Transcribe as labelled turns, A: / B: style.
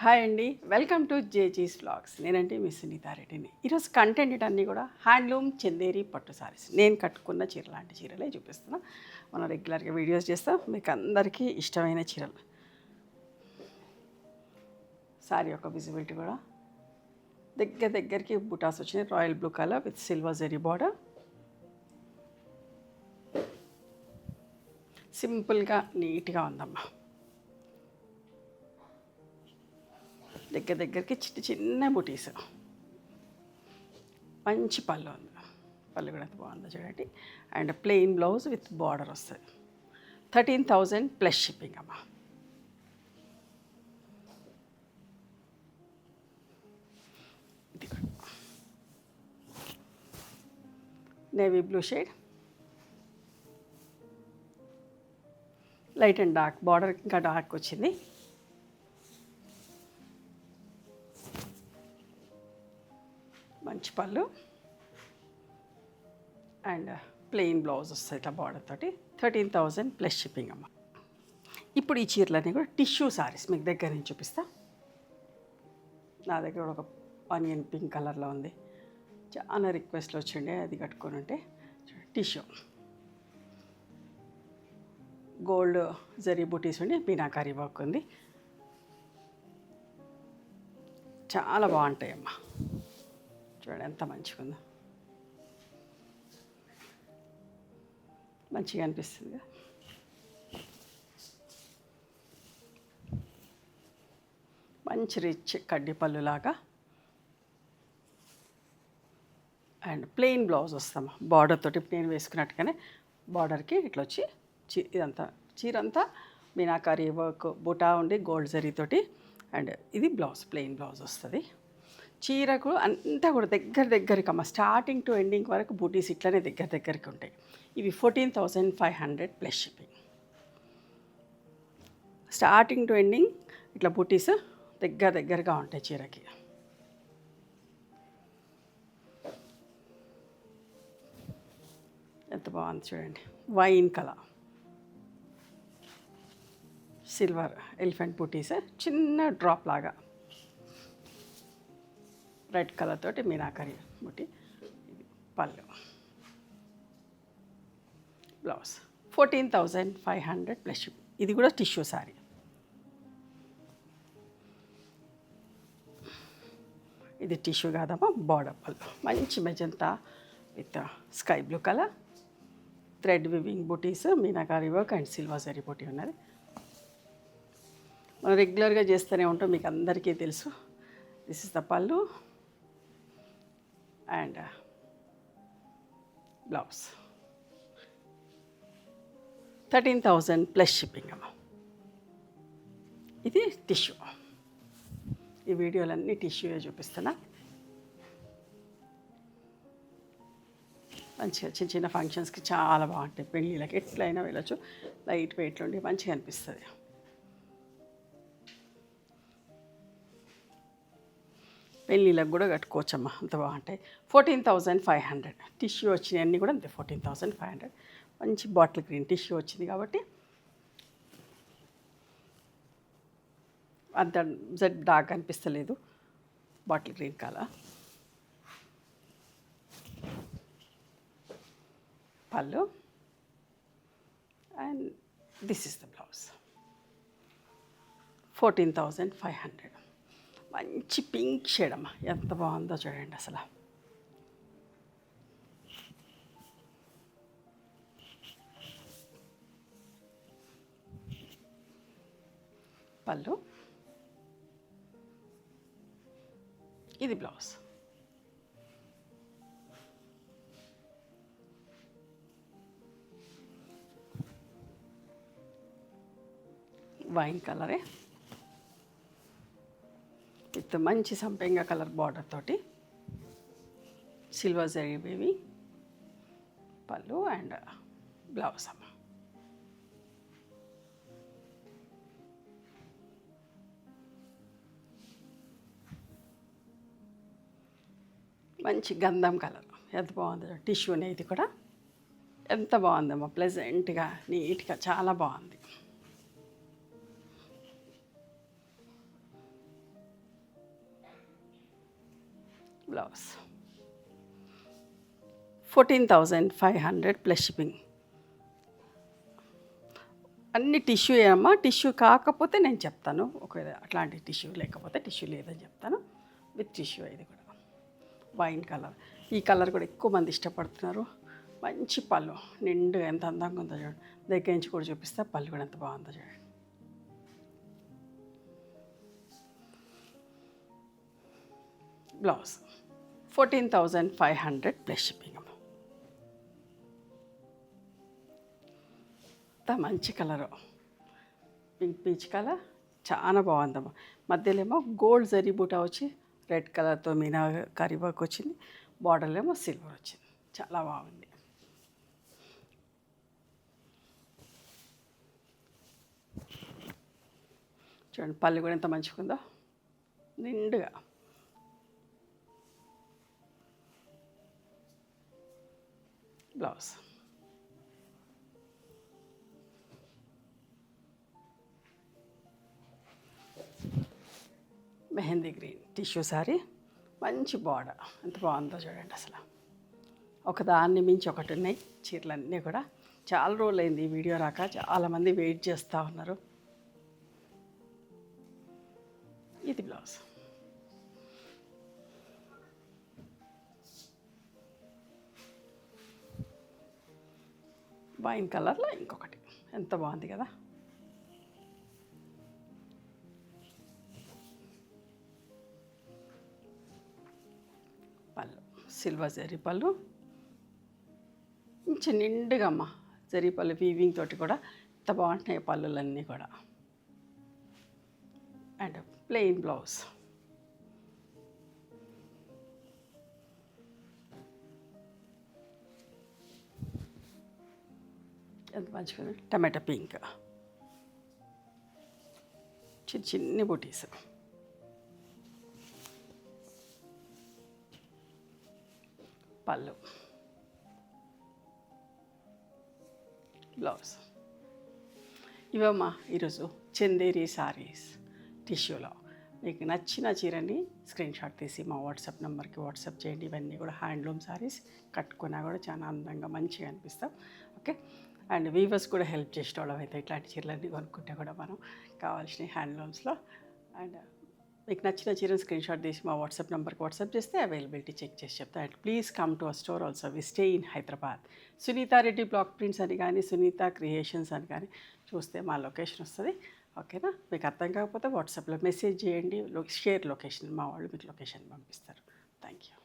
A: Hi అండి, welcome to జేజీస్ vlogs. నేనంటే మీ సునీతారెడ్డిని. ఈరోజు కంటెంట్ అన్నీ కూడా హ్యాండ్లూమ్ చందేరి పట్టు సారీస్. నేను కట్టుకున్న చీర లాంటి చీరలే చూపిస్తున్నా. మనం రెగ్యులర్గా వీడియోస్ చేస్తాం, మీకు అందరికీ ఇష్టమైన చీరలు. సారీ యొక్క విజిబిలిటీ కూడా దగ్గరికి బుటాస్ వచ్చినాయి. Royal blue colour with silver zari border. సింపుల్గా నీట్గా ఉందమ్మా. దగ్గరికి చిన్న బుటీస్. మంచి పళ్ళు ఉంది. పళ్ళు కూడా ఎంత బాగుందో చూడండి. And plain blouse with border వస్తుంది. 13,000 ప్లస్ షిప్పింగ్ అమ్మా. ఇది navy blue shade, light and dark border ఇంకా డార్క్ వచ్చింది. మంచి పళ్ళు అండ్ ప్లెయిన్ బ్లౌజ్ వస్తుంది ఇట్లా బార్డర్ తోటి. 13,000 ప్లస్ షిప్పింగ్ అమ్మ. ఇప్పుడు ఈ చీరలన్నీ కూడా టిష్యూ సారీస్ మీకు దగ్గర నుంచి చూపిస్తా. నా దగ్గర ఒక ఆనియన్ పింక్ కలర్లో ఉంది. చాలా రిక్వెస్ట్లు వచ్చిండే అది కట్టుకొని ఉంటే. టిష్యూ గోల్డ్ జరీ బూటీస్ ఉండి మీనాకారీ వర్క్ ఉంది. చాలా బాగుంటాయి అమ్మ. చూడండి ఎంత మంచిగా ఉందో. మంచిగా అనిపిస్తుంది. మంచి రిచ్ కడ్డీ పళ్ళులాగా అండ్ ప్లెయిన్ బ్లౌజ్ వస్తాం బార్డర్ తోటి. నేను వేసుకున్నట్టుగానే బార్డర్కి ఇట్లా వచ్చి ఇదంతా చీరంతా మీనాకారీ వర్క్ బుటా ఉండి గోల్డ్ జరీతోటి. అండ్ ఇది బ్లౌజ్ ప్లెయిన్ బ్లౌజ్ వస్తుంది. చీరకు అంతా కూడా దగ్గరికి అమ్మ. స్టార్టింగ్ టు ఎండింగ్ వరకు బూటీస్ ఇట్లనే దగ్గరికి ఉంటాయి. ఇవి 14,500 plus shipping. Starting to ending ఇట్లా బూటీస్ దగ్గరగా ఉంటాయి చీరకి. ఎంత బాగుంది చూడండి. వైన్ కలర్, సిల్వర్ ఎలిఫెంట్ బూటీస్, చిన్న డ్రాప్ లాగా రెడ్ కలర్ తోటి మీనాకరీ బుట్టి. ఇది పళ్ళు, బ్లౌజ్ 14,500 ప్లస్. ఇది కూడా టిష్యూ సారీ. ఇది టిష్యూ కాదమ్మా, బార్డర్ పళ్ళు. మంచి magenta with sky blue colour, thread weaving బుటీస్, మీనాకారీ వర్క్ అండ్ సిల్వర్ జరీ బుటీ ఉన్నది. మనం రెగ్యులర్గా చేస్తూనే ఉంటాం, మీకు అందరికీ తెలుసు. దిస్ ఇస్ ద పళ్ళు అండ్ బ్లౌజ్. 13,000 ప్లస్ షిప్పింగ్ అమ్మ. ఇది టిష్యూ. ఈ వీడియోలన్నీ టిష్యూయే చూపిస్తున్నా. మంచిగా చిన్న ఫంక్షన్స్కి చాలా బాగుంటాయి. పెళ్ళిళ్ళకి ఎట్లయినా వెళ్ళచ్చు. లైట్ వెయిట్లో ఉండి మంచిగా అనిపిస్తుంది. పెళ్ళిళ్ళకి కూడా కట్టుకోవచ్చమ్మా, అంత బాగుంటాయి. 14,500 టిష్యూ వచ్చినాయి అన్నీ కూడా అంతే. 14,500. మంచి బాటిల్ గ్రీన్ టిష్యూ వచ్చింది కాబట్టి అంత జెడ్ డార్క్ అనిపిస్తలేదు. Bottle green colour. పళ్ళు and this is the blouse. 14,500. మంచి పింక్ షేడ్ అమ్మ. ఎంత బాగుందో చూడండి అసలు. పళ్ళు, ఇది బ్లౌజ్. వైన్ కలరే విత్ మంచి సంపెంగ కలర్ బార్డర్ తోటి, సిల్వర్ జరీ బేబీ పళ్ళు అండ్ బ్లౌజ్ అమ్మ. మంచి గంధం కలర్. ఎంత బాగుందో టిష్యూనే. ఇది కూడా ఎంత బాగుందమ్మా. ప్లెజెంట్గా నీట్గా చాలా బాగుంది. Blouse 14,500 plus shipping. అన్ని టిష్యూ అమ్మా, టిష్యూ కాకపోతే నేను చెప్తాను. ఒకవేళ అట్లాంటి టిష్యూ లేకపోతే టిష్యూ లేదని చెప్తాను. విత్ టిష్యూ ఇది కూడా వైన్ కలర్. ఈ కలర్ కూడా ఎక్కువ మంది ఇష్టపడుతున్నారు. మంచి పళ్ళు నిండుగా ఎంత అందంగా ఉందో చూడండి. దగ్గర నుంచి కూడా చూపిస్తే పళ్ళు కూడా ఎంత బాగుందో చూడండి. బ్లౌజ్ 14,500 ప్లస్ షిప్పింగ్ అమ్మ. అంత మంచి కలరు, పింక్ పీచ్ కలర్ చాలా బాగుందమ్మా. మధ్యలో ఏమో గోల్డ్ జరీ బూటా వచ్చి రెడ్ కలర్తో మీనాకరీ వర్క్ వచ్చింది. బార్డర్లో ఏమో సిల్వర్ వచ్చింది. చాలా బాగుంది. చూడండి పళ్ళు కూడా ఎంత మంచిగా ఉందో నిండుగా. Blouse mehndi green tissue sorry, మంచి బార్డర్ ఎంత బాగుందో చూడండి. అసలు ఒకదాన్ని మించి ఒకటి ఉన్నాయి చీరలన్నీ కూడా. చాలా రోజులైంది ఈ వీడియో రాక, చాలామంది వెయిట్ చేస్తూ ఉన్నారు. ఇది బ్లౌజ్. వైన్ కలర్లో ఇంకొకటి ఎంత బాగుంది కదా. పళ్ళు సిల్వర్ జరీ పళ్ళు, మంచి నిండుగా అమ్మ జరీ పళ్ళు వీవింగ్ తోటి కూడా ఎంత బాగుంటున్నాయి పళ్ళులన్నీ కూడా. And plain blouse. ఎంత మంచిగా టమాటా పింక్, చిన్న చిన్ని బూటీస్. పళ్ళు బ్లౌజ్. ఇవమ్మా ఈరోజు చందేరి సారీస్ టిష్యూలో. మీకు నచ్చిన చీరని స్క్రీన్ షాట్ తీసి మా వాట్సాప్ నెంబర్కి వాట్సాప్ చేయండి. ఇవన్నీ కూడా హ్యాండ్లూమ్ సారీస్, కట్టుకున్నా కూడా చాలా అందంగా మంచిగా అనిపిస్తాం. ఓకే. అండ్ వీవర్స్ కూడా హెల్ప్ చేసేవాళ్ళం అయితే ఇట్లాంటి చీరలన్నీ కొనుక్కుంటే కూడా మనం కావాల్సిన హ్యాండ్లూమ్స్లో. అండ్ మీకు నచ్చిన చీరని స్క్రీన్ షాట్ తీసి మా వాట్సాప్ నెంబర్కి వాట్సాప్ చేస్తే అవైలబిలిటీ చెక్ చేసి చెప్తాను. And please come to our store also. We stay in Hyderabad. Sunitha Reddy block prints అని కానీ, సునీత క్రియేషన్స్ అని కానీ చూస్తే మా లొకేషన్ వస్తుంది. ఓకేనా. మీకు అర్థం కాకపోతే వాట్సాప్లో మెసేజ్ చేయండి, షేర్ లొకేషన్, మా వాళ్ళు మీకు లొకేషన్ పంపిస్తారు. Thank you.